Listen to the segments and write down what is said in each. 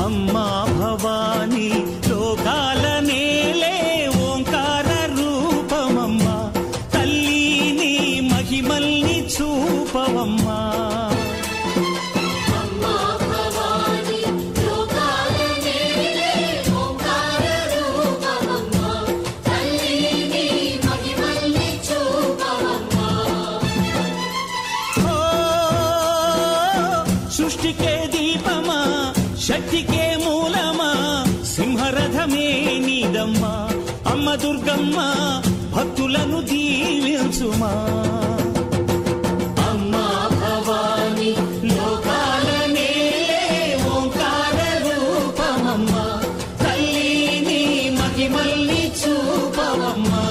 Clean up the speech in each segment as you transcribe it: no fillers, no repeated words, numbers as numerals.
అమ్మా భవాని లోకాల నేలే ఓంకార రూపమమ్మా తల్లిని మహిమల్ని చూపవమ్మా సృష్టికే దీపమా శక్తికే మూలమా సింహరథమే నీదమ్మా అమ్మ దుర్గమ్మ భక్తులను దీవించుమా అమ్మా భవాని లోకాల నేలే ఓంకార రూపమమ్మా తల్లిని మహిమల్ని చూపవమ్మా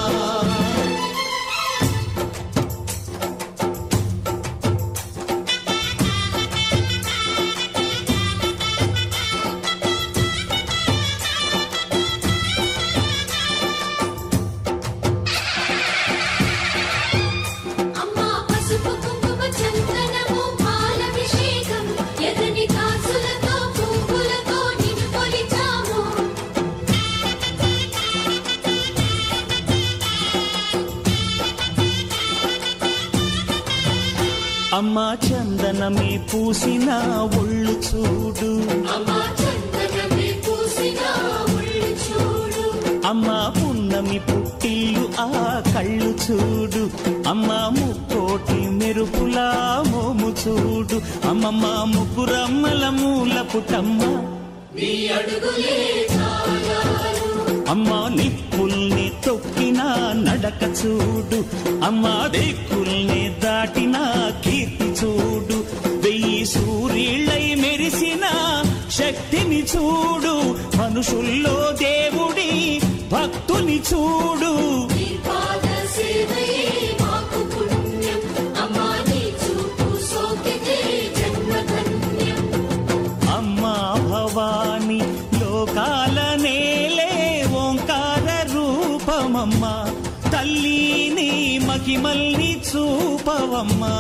అమ్మా చందనమే పూసిన ఒళ్ళు చూడు అమ్మా పున్నమి పుట్టిల్లు ఆ కళ్ళు చూడు అమ్మా ముక్కోటి మెరుపులా మోము చూడు అమ్మమ్మ ముగ్గురమ్మల మూల పుటమ్మ అమ్మా నిప్పుల్ని తొక్కిన నడక చూడు అమ్మా దిక్కుల్ని దాటిన కీర్తి చూడు 1000 సూర్యుళ్ళై మెరిసిన శక్తిని చూడు మనుషుల్లో దేవుడి భక్తుని చూడు అమ్మా భవాని లోకాల నేలే ఓంకార రూపమమ్మా తల్లిని మహిమల్ని చూపవమ్మా